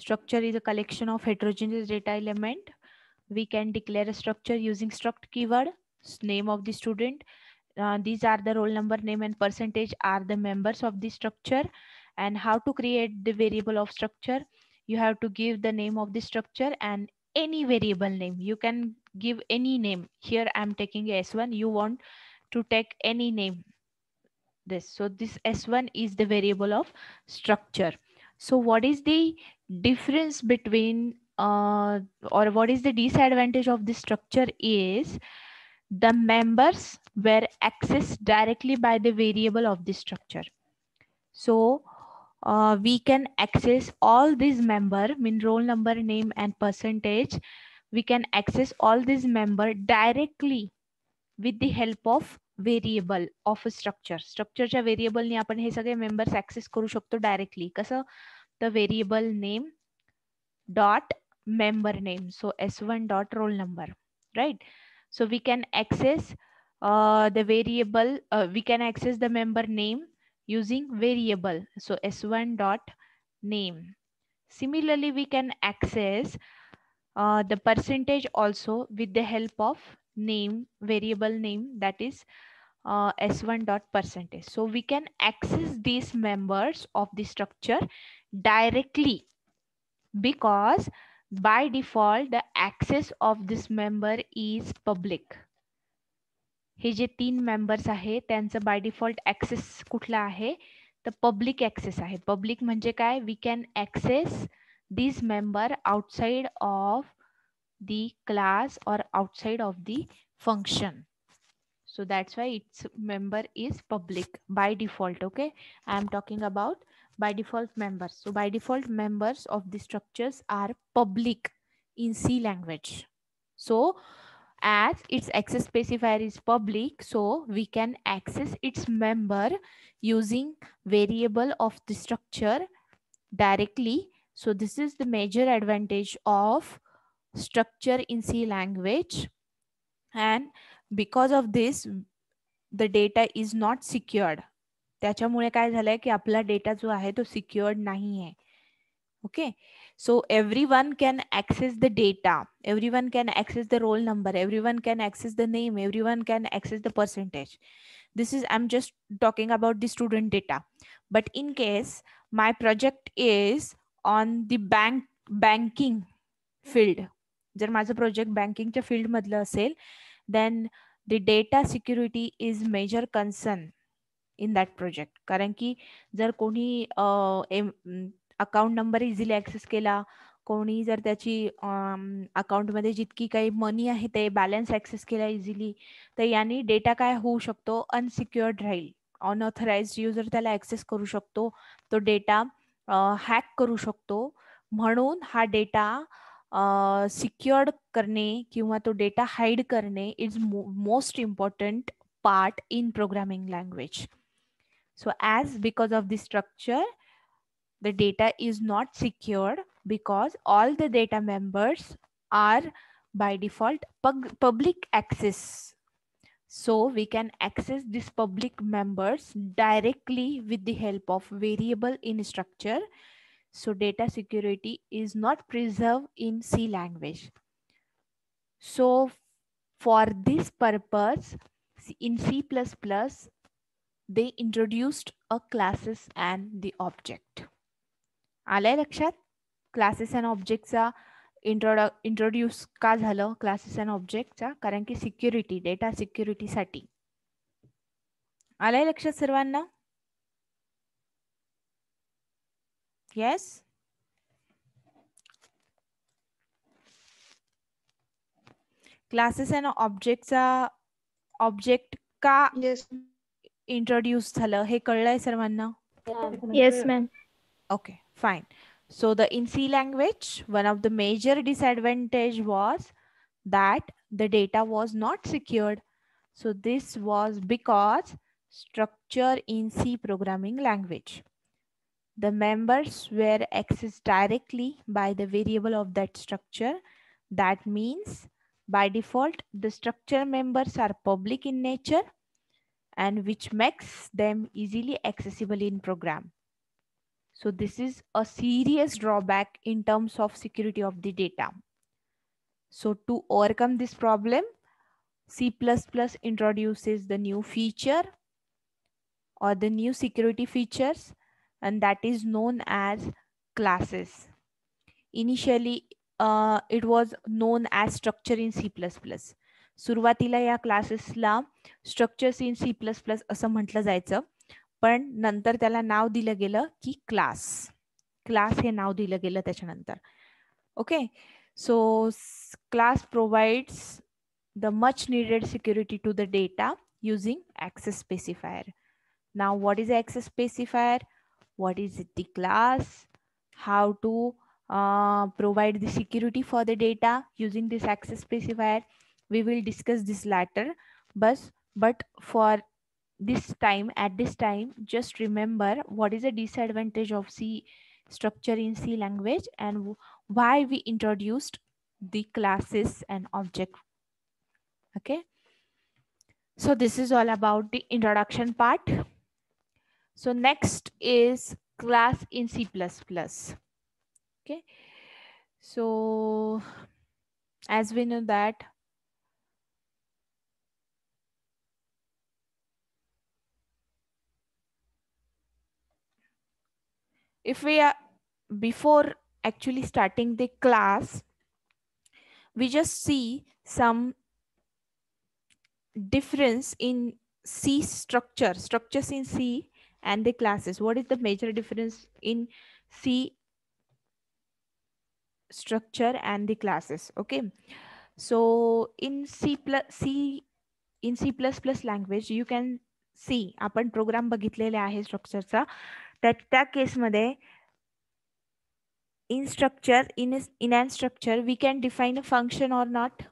Structure is a collection of heterogeneous data element. We can declare a structure using struct keyword, name of the student. These are the roll number, name, and percentage are the members of the structure. And how to create the variable of structure? You have to give the name of the structure and any variable name. You can give any name. Here I'm taking S1. You want to take any name. So this S1 is the variable of structure. So what is the difference between or what is the disadvantage of this structure is the members were accessed directly by the variable of the structure. So we can access all these member, mean roll number, name, and percentage. We can access all these member directly with the help of variable of a structure. स्ट्रक्चरच्या व्हेरिएबलने आपण हे सगळे members access करू शकतो directly. कसं? The variable name dot member name. So S1 dot roll number, right? So we can access the variable, we can access the member name using variable. So S1 dot name. Similarly, we can access the percentage also with the help of name, variable name, that is S1 dot percentage. So we can access these members of the structure directly because by default the access of this member is public. हे जे 3 members आहे त्यांचं by default access कुठला आहे तर public access आहे. Public म्हणजे काय? We can access this member outside of the class or outside of the function. So that's why its member is public by default. Okay, I am talking about by default members. So by default members of the structures are public in C language. So as its access specifier is public, so we can access its member using variable of the structure directly. So this is the major advantage of structure in C language, and because of this the data is not secured. त्याच्यामुळे काय झालंय की आपला data जो आहे तो secured नाही आहे. Okay, so everyone can access the data, everyone can access the roll number, everyone can access the name, everyone can access the percentage. This is, I'm just talking about the student data. But in case my project is on the banking field, जर माझं project बँकिंगच्या field मधलं असेल, then the data security is major concern in that project. कारण की जर कोणी account number easily access केला, कोणी जर त्याची अकाउंटमध्ये जितकी काही मनी आहे ते बॅलन्स ऍक्सेस केला इझिली, तर याने डेटा काय होऊ शकतो? अनसिक्युअर्ड राहील. अनऑथराइज्ड युजर त्याला ऍक्सेस करू शकतो, तो डेटा हॅक करू शकतो. म्हणून हा डेटा सिक्युअर्ड करणे किंवा तो डेटा हाईड करणे is most important part in programming language. So as because of the structure, the data is not secured because all the data members are by default public access. So we can access these public members directly with the help of variable in structure. So data security is not preserved in C language. So for this purpose, in C++, they introduced a classes and the object. आलंय लक्षात? Classes and ऑब्जेक्टचा introduce का झालं classes and ऑब्जेक्टचा? कारण की security, data सिक्युरिटीसाठी. आलंय लक्षात सर्वांना? Yes. Classes and ऑब्जेक्टचा object का इंट्रोड्यूस झालं हे कळलंय सर्वांना? Yes, ma'am. Okay, fine. So the in C language, one of the major disadvantage was that the data was not secured. So this was because structure in C programming language, the members were accessed directly by the variable of that structure. That means by default the structure members are public in nature, and which makes them easily accessible in program. So this is a serious drawback in terms of security of the data. So to overcome this problem, C++ introduces the new feature or the new security features, and that is known as classes. Initially, it was known as structure in C++. सुरुवातीला या क्लासेसला structures in C++ असं म्हटलं जायचं, पण नंतर त्याला नाव दिलं गेलं की क्लास. क्लास हे नाव दिलं गेलं त्याच्यानंतर. Okay, so class provides the much needed security to the data using access specifier. Now, what is access specifier? What is the class? How to provide the security for the data using this access specifier? We will discuss this later. But for this time, at this time, just remember what is the disadvantage of C structure in C language and why we introduced the classes and object. Okay, so this is all about the introduction part. So next is class in C++. Okay, so as we know that if we are before actually starting the class, we just see some difference in C structures in C and the classes. What is the major difference in C structure and the classes? Okay, so in C language you can see आपण programme बघितलेले आहे स्ट्रक्चरचा, त्या केसमध्ये in structure, in an structure, we can define a function or not.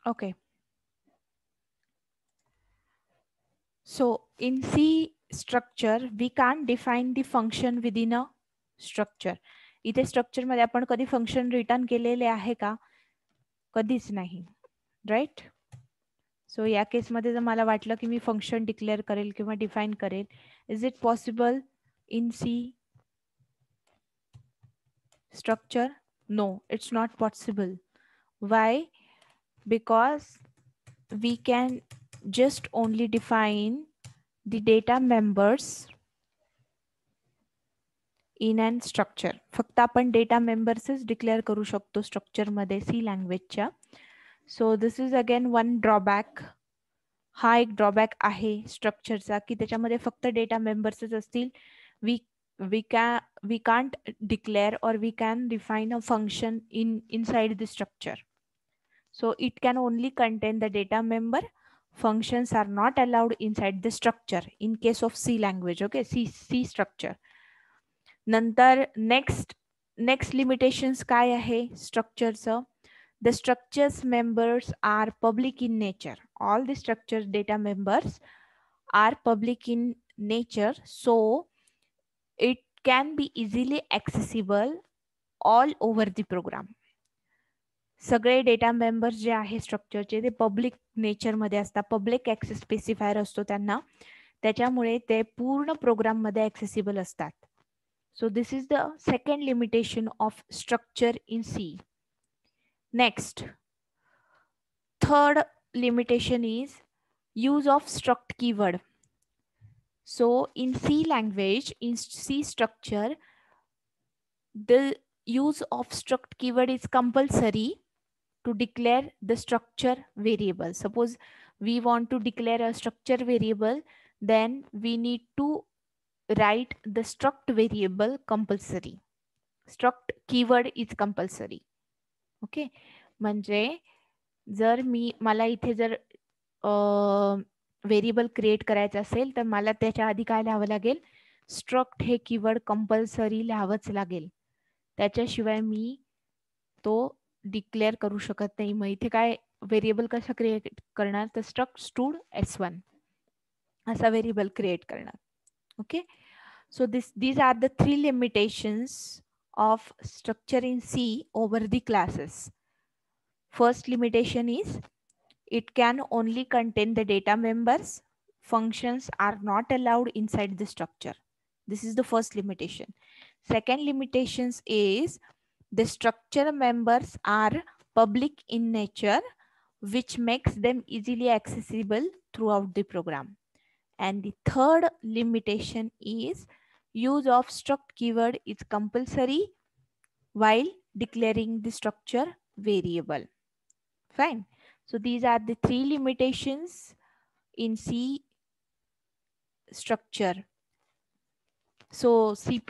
Okay. So in C structure, we can't define the function within a structure. इथे structure मध्ये आपण कधी function return केलेले आहे का? कधीच नाही, राईट? सो या केसमध्ये जर मला वाटलं की मी फंक्शन डिक्लेअर करेल किंवा डिफाईन करेल, is it possible in C structure? No, it's not possible. Why? Because we can just only define the data members in an structure. फक्त आपण डेटा मेंबर्सच डिक्लेअर करू शकतो स्ट्रक्चर मध्ये सी लँग्वेजच्या. So this is again one drawback. हा एक drawback आहे स्ट्रक्चरचा की त्याच्यामध्ये फक्त डेटा मेंबर्सच असतील. we can't declare or we can define a function inside the structure. So it can only contain the data member. Functions are not allowed inside the structure in case of C language. Okay, C structure. नंतर next limitations काय आहे स्ट्रक्चरचं? The structures members are public in nature. All the structure data members are public in nature, so it can be easily accessible all over the program. सगळे data members जे आहे स्ट्रक्चरचे ते public नेचरमध्ये असतात, public access specifier असतो त्यांना, त्याच्यामुळे ते पूर्ण programme मध्ये ऍक्सेसिबल असतात. So this is the second limitation of structure in C. Next, third limitation is use of struct keyword. So in C language, in C structure, the use of struct keyword is compulsory to declare the structure variable. Suppose we want to declare a structure variable, then we need to write the struct variable compulsory. Struct keyword is compulsory. Okay, म्हणजे जर मला इथे जर variable create करायचं असेल तर मला त्याच्या आधी काय लिहावं लागेल? स्ट्रक्ट हे कीवर्ड कंपल्सरी लिहावंच लागेल, त्याच्याशिवाय मी तो डिक्लेअर करू शकत नाही. मग इथे काय व्हेरिएबल कसा क्रिएट करणार? तर स्ट्रक्ट स्टूड S1. असा व्हेरिएबल क्रिएट करणार. Okay, so these are the three limitations of structure in C over the classes. First limitation is it can only contain the data members. Functions are not allowed inside the structure. This is the first limitation. Second limitations is the structure members are public in nature, which makes them easily accessible throughout the program. And the third limitation is use of struct keyword is compulsory while declaring the structure variable. Fine. So these are the three limitations in C structure. So C++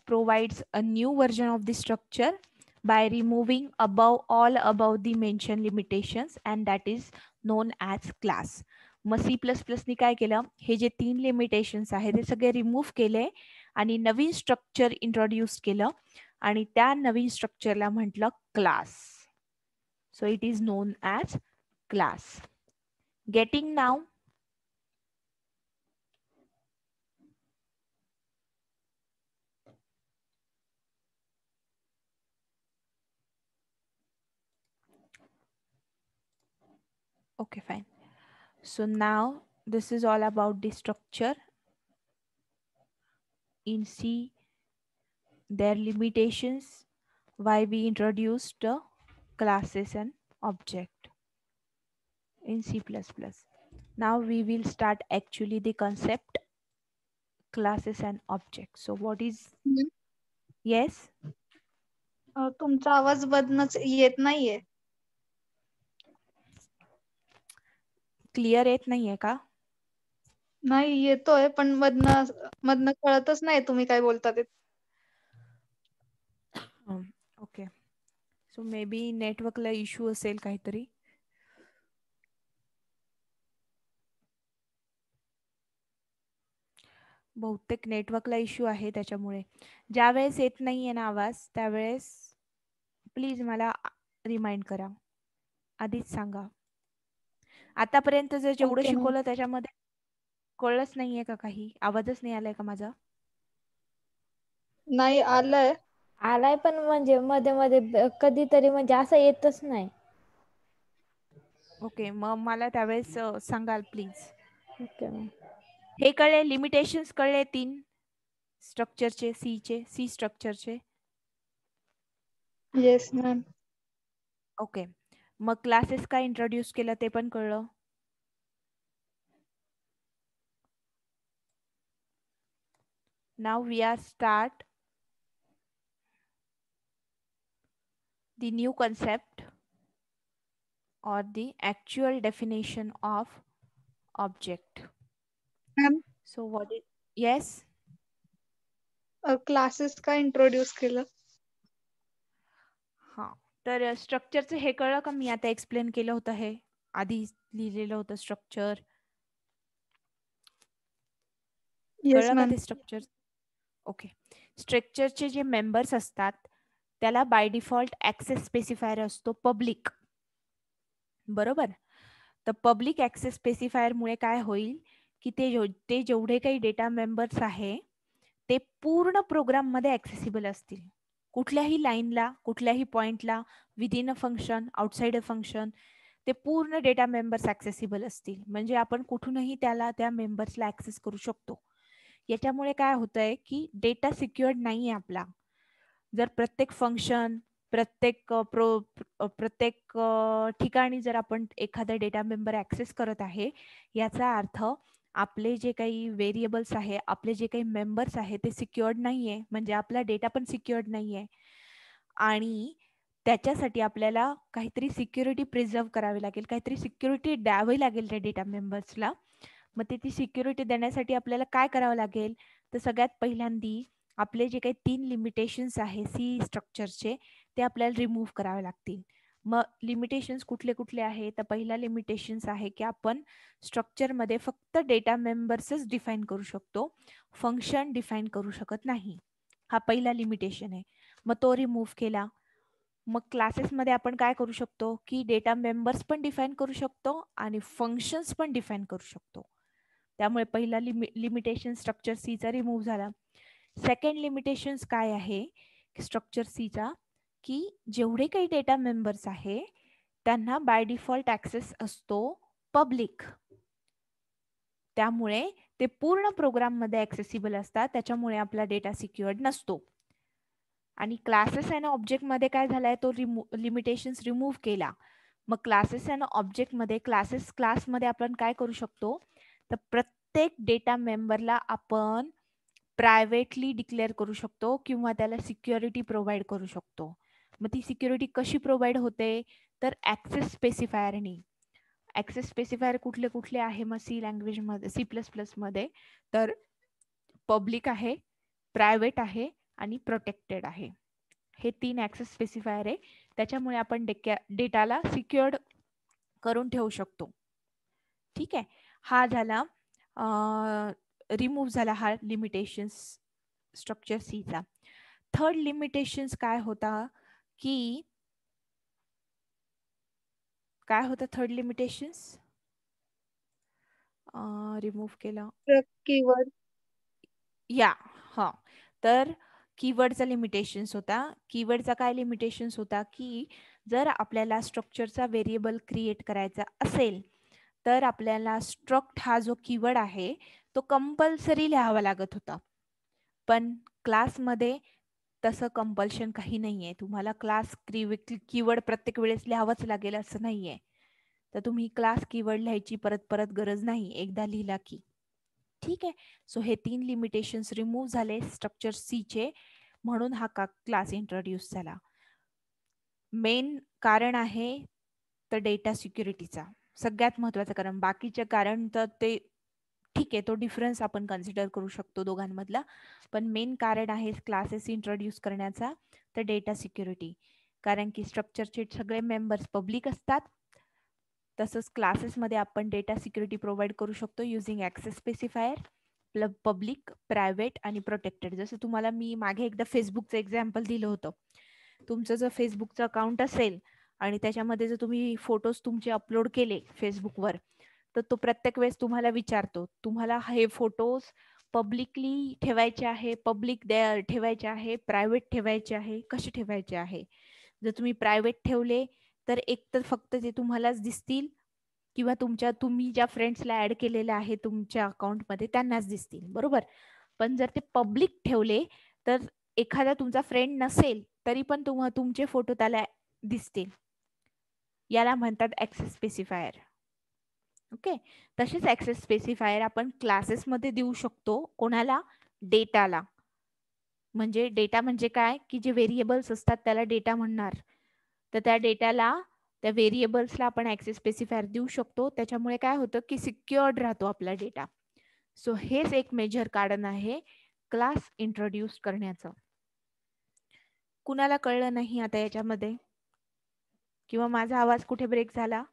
provides a new version of the structure by removing all above the mentioned limitations, and that is known as class. Mug C++ नी काय केलं, हे जे 3 limitations आहेत ते सगळे remove केले आणि नवीन structure introduce केलं आणि त्या नवीन स्ट्रक्चरला म्हटलं class. So it is known as class. Getting now? Okay, fine. So now this is all about the structure in C, their limitations, why we introduced classes and object in C++. Now we will start actually the concept classes and objects. So what is, yes? तुमचा आवाज बदनच येत नाहीये. Clear येत नाहीये का? नाही येतोय पण मधनं कळतच नाही तुम्ही काय बोलता ते. ओके, सो मे बी नेटवर्कला इश्यू असेल काहीतरी. बहुतेक नेटवर्कला इश्यू आहे त्याच्यामुळे. ज्या वेळेस येत नाहीये ना आवाज त्यावेळेस प्लीज मला रिमाइंड करा, आधीच सांगा. आतापर्यंत जर जेवढं ओके मॅम. शिकवलं त्याच्यामध्ये कळलंच नाहीये का काही? आवाजच नाही आलाय का माझा? नाही आलंय. आलाय पण म्हणजे मध्ये मध्ये कधीतरी म्हणजे असं येतच नाही. ओके, मग मला त्यावेळेस सांगाल प्लीज. Okay ma'am. हे कळले, लिमिटेशन्स कळले 3 स्ट्रक्चरचे, सी स्ट्रक्चरचे. Yes ma'am. ओके, मग क्लासेस काय इंट्रोड्यूस केलं ते पण कळलं. Now we are start the new concept or the actual definition of object. Ma'am So what is, yes? Classes का इंट्रोड्यूस केलं? हा, तर स्ट्रक्चरचं हे कळलं का? मी आता एक्सप्लेन केलं होतं, हे आधी लिहिलेलं होतं स्ट्रक्चर. येस कळलं का मॅम. ते स्ट्रक्चर? ओके, स्ट्रक्चरचे जे मेंबर्स असतात त्याला बाय डिफॉल्ट ऍक्सेस स्पेसिफायर असतो पब्लिक, बरोबर? तर पब्लिक ऍक्सेस स्पेसिफायर मुळे काय होईल की ते जेवढे काही डेटा मेंबर्स आहे ते पूर्ण प्रोग्राम मध्ये ऍक्सेसिबल असतील. कुठल्याही लाईनला, कुठल्याही पॉइंटला, within a function, outside a function, ते पूर्ण डेटा मेंबर्स ऍक्सेसिबल असतील. म्हणजे आपण कुठूनही त्या मेंबर्सला ऍक्सेस करू शकतो. याच्यामुळे काय होतंय की डेटा सिक्युअर्ड नाहीये आपला. जर प्रत्येक फंक्शन, प्रत्येक ठिकाणी जर आपण एखादा डेटा मेंबर ऍक्सेस करत आहे, याचा अर्थ आपले जे काही व्हेरिएबल्स आहे, आपले जे काही मेंबर्स आहे ते सिक्युअर्ड नाहीये, म्हणजे आपला डेटा पण सिक्युअर्ड नाहीये. आणि त्याच्यासाठी आपल्याला काहीतरी सिक्युरिटी प्रिझर्व्ह करावी लागेल, काहीतरी सिक्युरिटी द्यावी लागेल त्या डेटा मेंबर्सला. मग ती सिक्युरिटी देण्यासाठी आपल्याला काय करावं लागेल, तर सगळ्यात पहिल्यांदी आपले जे काही 3 लिमिटेशन्स आहे सी स्ट्रक्चरचे ते आपल्याला रिमूव्ह करावे लागतील. मग लिमिटेशन्स कुठले कुठले आहे, तर पहिला लिमिटेशन्स आहे की आपण स्ट्रक्चरमध्ये फक्त डेटा मेंबर्सच डिफाईन करू शकतो, फंक्शन डिफाईन करू शकत नाही. हा पहिला लिमिटेशन आहे. मग तो रिमूव्ह केला. मग क्लासेसमध्ये आपण काय करू शकतो की डेटा मेंबर्स पण डिफाईन करू शकतो आणि फंक्शन्स पण डिफाईन करू शकतो. त्यामुळे पहिला लिमिटेशन स्ट्रक्चर सीचा रिमूव्ह झाला. सेकंड लिमिटेशन्स काय आहे स्ट्रक्चर सीचा, की जेवढे काही डेटा मेंबर्स आहे त्यांना बाय डिफॉल्ट ऍक्सेस असतो पब्लिक. त्यामुळे ते पूर्ण प्रोग्राम मध्ये ऍक्सेसिबल असतात, त्याच्यामुळे आपला डेटा सिक्युअर्ड नसतो. आणि क्लासेस आणि ऑब्जेक्ट मध्ये काय झालाय, तो लिमिटेशन्स रिमूव्ह केला. मग क्लासेस आणि ऑब्जेक्ट मध्ये क्लासमध्ये आपण काय करू शकतो, तर प्रत्येक डेटा मेंबरला आपण प्रायव्हेटली डिक्लेअर करू शकतो किंवा त्याला सिक्युरिटी प्रोव्हाइड करू शकतो. मग ती सिक्युरिटी कशी प्रोव्हाइड होते, तर ऍक्सेस स्पेसिफायरनी. ऍक्सेस स्पेसिफायर कुठले कुठले आहे मग सी लँग्वेज मध्ये, C++ मध्ये, तर पब्लिक आहे, प्रायव्हेट आहे आणि प्रोटेक्टेड आहे. हे 3 ऍक्सेस स्पेसिफायर आहे. त्याच्यामुळे आपण डेटाला सिक्युअर्ड करून ठेवू शकतो. ठीक आहे, हा झाला रिमूव्ह झाला हा लिमिटेशन्स स्ट्रक्चर सीचा. थर्ड लिमिटेशन्स काय होता, की काय होता थर्ड लिमिटेशन्स, रिमूव्ह केला कीवर्ड. या हा, तर कीवर्डचा लिमिटेशन्स होता. कीवर्डचा काय लिमिटेशन्स होता, की जर आपल्याला स्ट्रक्चरचा व्हेरिएबल क्रिएट करायचा असेल तर आपल्याला स्ट्रक्ट हा जो कीवर्ड आहे तो कंपल्सरी लिहावा लागत होता. पण क्लासमध्ये तसं कंपल्शन काही नाहीये. तुम्हाला क्लास कीवर्ड प्रत्येक वेळेस लिहावंच लागेल असं नाहीये. तर तुम्ही क्लास कीवर्ड लिहायची परत परत गरज नाही, एकदा लिहिला की. ठीक आहे, सो हे 3 लिमिटेशन्स रिमूव्ह झाले स्ट्रक्चर सीचे, म्हणून हा क्लास इंट्रोड्यूस झाला. मेन कारण आहे तर डेटा सिक्युरिटीचा, सगळ्यात महत्त्वाचं कारण. बाकीचे कारण तर ते ठीक आहे, तो डिफरन्स आपण कन्सिडर करू शकतो दोघांमधला, पण मेन कारण आहे क्लासेस इंट्रोड्यूस करण्याचा तर डेटा सिक्युरिटी. कारण की स्ट्रक्चरचे सगळे मेंबर्स पब्लिक असतात, तसंच क्लासेसमध्ये आपण डेटा सिक्युरिटी प्रोव्हाइड करू शकतो using access specifier, public, private आणि प्रोटेक्टेड. जसं तुम्हाला मी मागे एकदा फेसबुकचं एक्झाम्पल दिलं होतं. तुमचं जर फेसबुकचं अकाउंट असेल आणि त्याच्यामध्ये जर तुम्ही फोटोज तुमचे अपलोड केले फेसबुकवर, तर तो प्रत्येक वेळेस तुम्हाला विचारतो, तुम्हाला हे फोटोज पब्लिकली ठेवायचे आहे, पब्लिक ठेवायचे आहे, प्रायव्हेट ठेवायचे आहे, कसे ठेवायचे आहे. जर तुम्ही प्रायव्हेट ठेवले तर एक तर फक्त जे तुम्हालाच दिसतील किंवा तुम्ही ज्या फ्रेंड्सला ऍड केलेलं आहे तुमच्या अकाउंटमध्ये त्यांनाच दिसतील, बरोबर. पण जर ते पब्लिक ठेवले तर एखादा तुमचा फ्रेंड नसेल तरी पण तुमचे फोटो त्याला दिसतील. याला म्हणतात ऍक्सेस स्पेसिफायर. ओके, तसेच ऍक्सेस स्पेसिफायर आपण क्लासेसमध्ये देऊ शकतो. कोणाला? डेटाला. म्हणजे डेटा म्हणजे काय, की जे व्हेरिएबल्स असतात त्याला डेटा म्हणणार. तर त्या डेटाला, त्या व्हेरिएबल्सला आपण ऍक्सेस स्पेसिफायर देऊ शकतो. त्याच्यामुळे काय होतं, की सिक्युअर्ड राहतो आपला डेटा. सो हेच एक मेजर कारण आहे क्लास इंट्रोड्यूस करण्याचं. कुणाला कळलं नाही आता याच्यामध्ये, किंवा माझा आवाज कुठे ब्रेक झाला?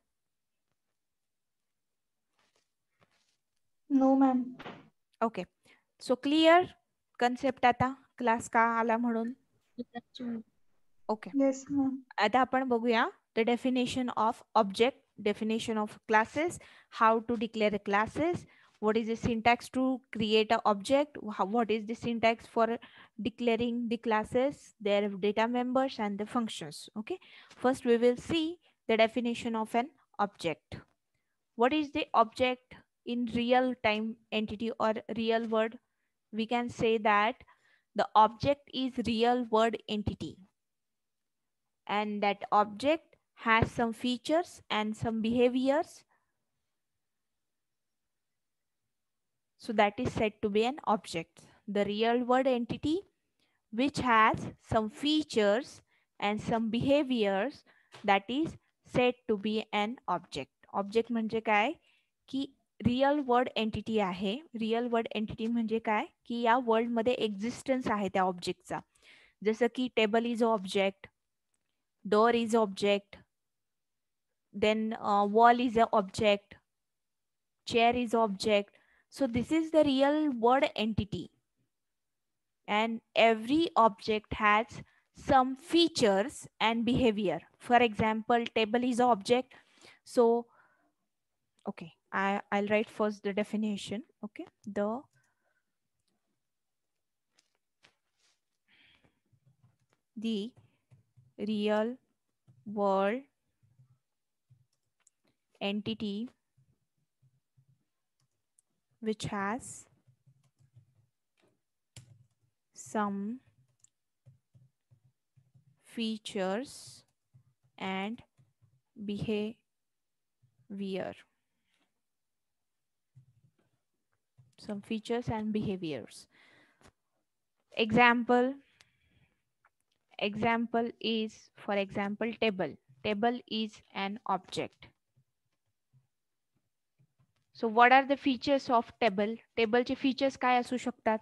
No ma'am. Okay, so clear concept आता क्लास का आला म्हणून. Okay, yes ma'am. आता आपण बघूया the definition of object, definition of classes, how to declare classes, what is the syntax to create a object, what is the syntax for declaring the classes, their data members and the functions. Okay, first we will see the definition of an object. What is the object in real time entity or real world? We can say that the object is real world entity, and that object has some features and some behaviors, so that is said to be an object. The real world entity which has some features and some behaviors, that is said to be an object. Object म्हणजे काय, की real world entity आहे. Real world entity म्हणजे काय, की या world मध्ये existence आहे त्या ऑब्जेक्टचा. जसं की table is object, door is object, then wall is a object, chair is object. So this is the real world entity, and every object has some features and behavior. For example, table is object. So okay, I'll write first the definition. Okay, the real world entity which has some features and behavior. Some features and behaviors. Example is, for example, table. Table is an object. So what are the features of table? टेबलचे features काय असू शकतात?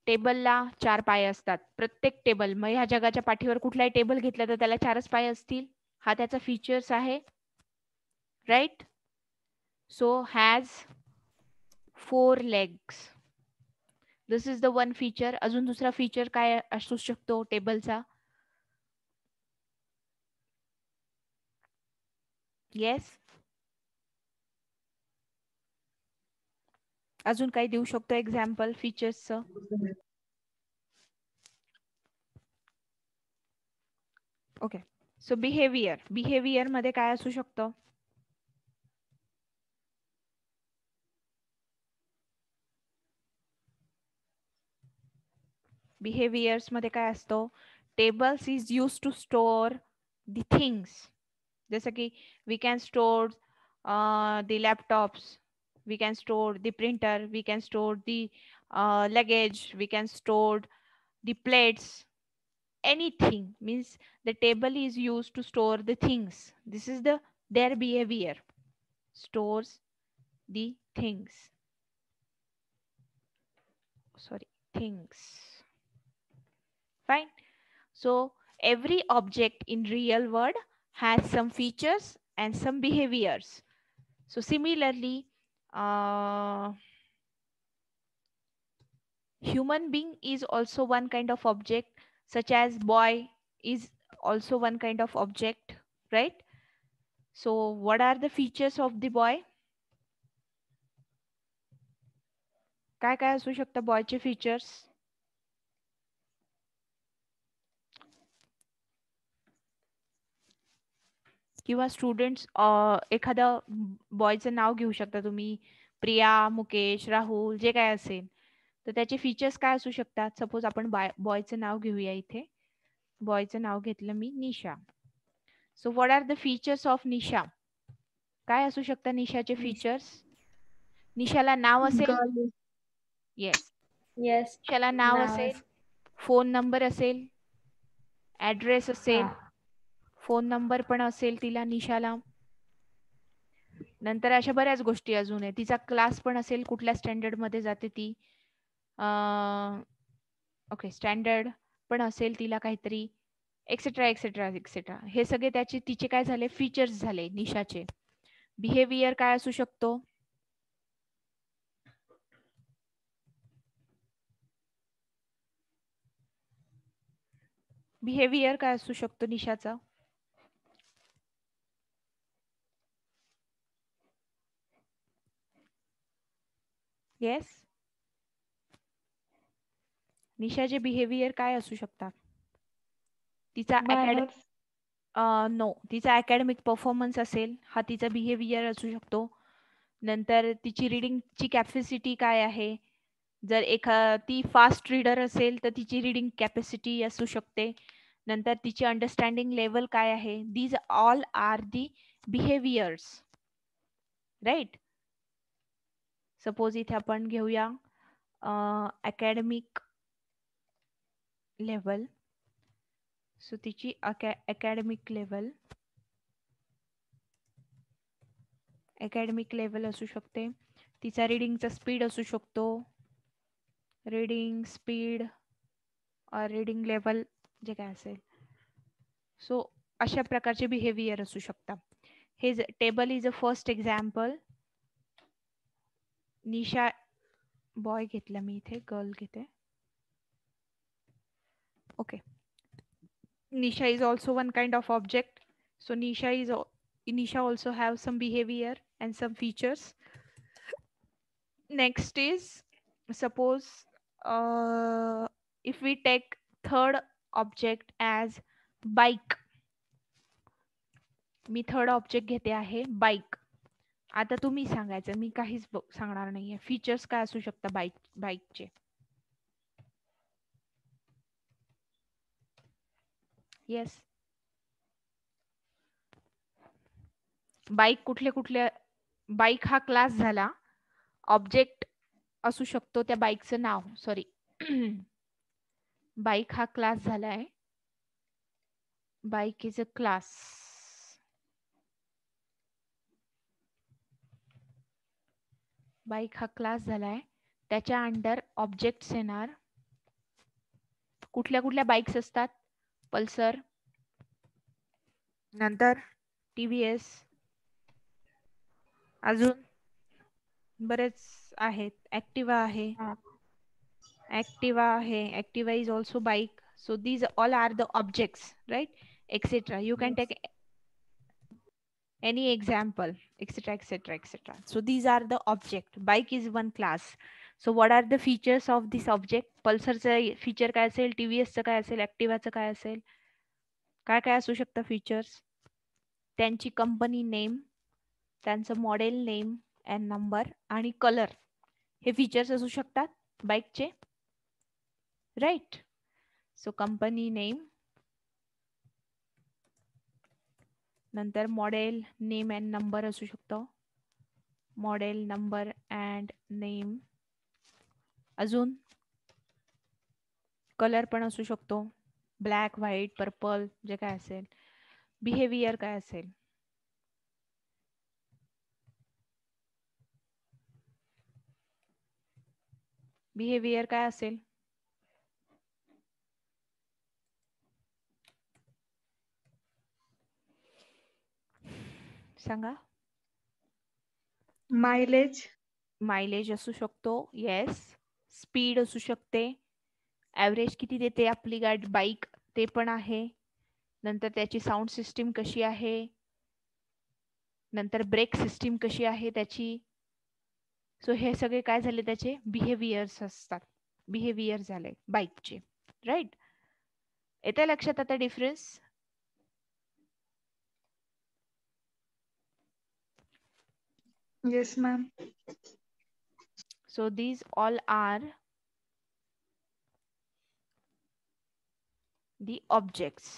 टेबलला 4 पाय असतात. प्रत्येक table, मग ह्या जगाच्या पाठीवर कुठलाही table घेतला तर त्याला 4च पाय असतील. हा त्याचा फीचर्स आहे. Right? So has 4 legs. This is the one feature. अजून दुसरा फीचर काय असू शकतो टेबलचा? येस, अजून काही देऊ शकतो एक्झाम्पल फीचर्सचं? ओके, सो बिहेवियर मध्ये काय असू शकतं? बिहेवियर्स मध्ये काय असतो? Tables is use to store the things. जसं की we can store the laptops, we can store the printer, we can store the luggage, we can store the plates. Anything means the table is used to store the things. This is their behavior. Stores the things. Sorry, things. Fine. So every object in real world has some features and some behaviors. So similarly, human being is also one kind of object, such as boy is also one kind of object, right? So what are the features of the boy? काय काय असू शकतं बॉयचे features? किंवा students एखादं बॉयचं नाव घेऊ शकता तुम्ही, प्रिया, मुकेश, राहुल, जे काय असेल, तर त्याचे फीचर्स काय असू शकतात? सपोज आपण बॉयचं नाव घेऊया. इथे बॉयचं नाव घेतलं मी, Nisha. So what are the features of Nisha? काय असू शकतात निशाचे फीचर्स? निशाला नाव असेल. येस, निशाला नाव असेल, फोन नंबर असेल, ऍड्रेस असेल, फोन नंबर पण असेल तिला, निशाला. नंतर अशा बऱ्याच गोष्टी अजून आहे. तिचा क्लास पण असेल, कुठल्या स्टँडर्ड मध्ये जाते ती. ओके, स्टँडर्ड पण असेल तिला काहीतरी, एक्सेट्रा एक्सेट्रा एक्सेट्रा. हे सगळे तिचे काय झाले? फीचर्स झाले निशाचे. बिहेवियर काय असू शकतो? बिहेवियर काय असू शकतो निशाचा? येस, निशाचे बिहेवियर काय असू शकतात? तिचा नो, तिचा अकॅडमिक परफॉर्मन्स असेल, हा तिचा बिहेवियर असू शकतो. नंतर तिची रीडिंगची कॅपॅसिटी काय आहे? जर ती फास्ट रीडर असेल तर तिची रीडिंग कॅपॅसिटी असू शकते. नंतर तिची अंडरस्टँडिंग लेवल काय आहे? These all are the behaviours, right? Suppose इथे आपण घेऊया अकॅडमिक लेवल. सो तिची अकॅडमिक लेवल असू शकते. तिचा रीडिंगचा स्पीड असू शकतो, रीडिंग स्पीड और रीडिंग लेवल जे काय असेल. सो अशा प्रकारचे बिहेवियर असू शकतात. हे table is a first example. Nisha boy घेतला मी, इथे गर्ल घेते. Okay, Nisha is also one kind of object. So Nisha is Nisha also have some behavior and some features. Next is, suppose if we take third object as bike. Me third object घेते आहे bike. आता तुम्ही सांगायचं, मी काहीच सांगणार नाहीये. Features काय असू शकता बाईकचे? येस, बाईक कुठले कुठले? बाईक हा क्लास झाला. ऑब्जेक्ट असू शकतो त्या बाईकचं नाव. सॉरी, बाईक हा क्लास झालाय. Bike is a class. Bike हा क्लास झालाय. त्याच्या अंडर ऑब्जेक्ट्स येणार. कुठल्या कुठल्या बाईक्स असतात? पल्सर, नंतर TVS, अजून बरेच आहेत. ऍक्टिवा आहे. Activa is also bike. So these all are the objects, right? Etc. You can take any example, etc, etc, etc. So these are the object. Bike is one class. So what are the features of this object? Pulsarचं feature काय असेल? TVSचं काय असेल? Activaचं काय असेल? काय काय असू शकतं features? त्यांची कंपनी नेम, त्यांचं मॉडेल नेम अँड नंबर आणि कलर, हे फीचर्स असू शकतात बाईकचे, राईट? सो कंपनी नेम, नंतर मॉडेल नेम अँड नंबर असू शकतो. Model number and name. अजून कलर पण असू शकतो, ब्लॅक, व्हाईट, पर्पल, जे काय असेल. बिहेवियर काय असेल? बिहेवियर काय असेल? सांगा. मायलेज. मायलेज असू शकतो. येस. स्पीड असू शकते. ॲव्हरेज किती देते आपली गाडी बाईक ते पण आहे. नंतर त्याची साऊंड सिस्टीम कशी आहे, नंतर ब्रेक सिस्टीम कशी आहे त्याची. सो हे सगळे काय झाले? त्याचे बिहेवियर्स असतात. बिहेवियर झाले बाईकचे, राईट? येते लक्षात आता difference? Yes ma'am. So these all are the objects.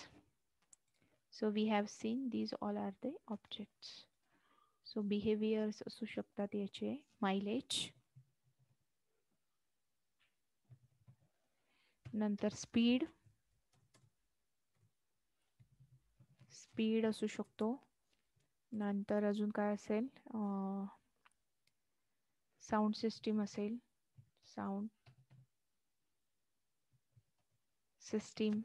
So we have seen these all are the objects. So behaviors असू शकतात याचे. मायलेज, नंतर स्पीड, स्पीड असू शकतो. नंतर अजून काय असेल? साऊंड सिस्टीम असेल, साऊंड सिस्टीम.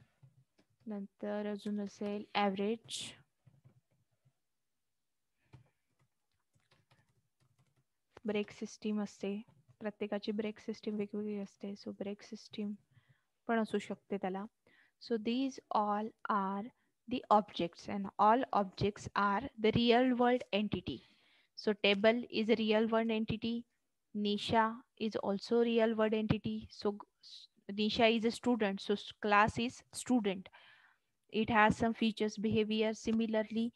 नंतर अजून असेल ॲव्हरेज, ब्रेक सिस्टीम असते. प्रत्येकाची ब्रेक सिस्टीम वेगवेगळी असते. सो ब्रेक सिस्टीम पण असू शकते त्याला. So these all are the objects, and all objects are the real world entity. So table is a real world entity. Nisha is also real world entity. So Nisha is a student, so class is student. It has some features, behavior. Similarly,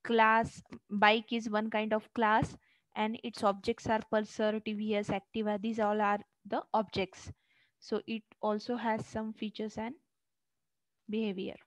class bike is one kind of class, and its objects are Pulsar, TVS, Activa. These all are the objects. So it also has some features and behavior.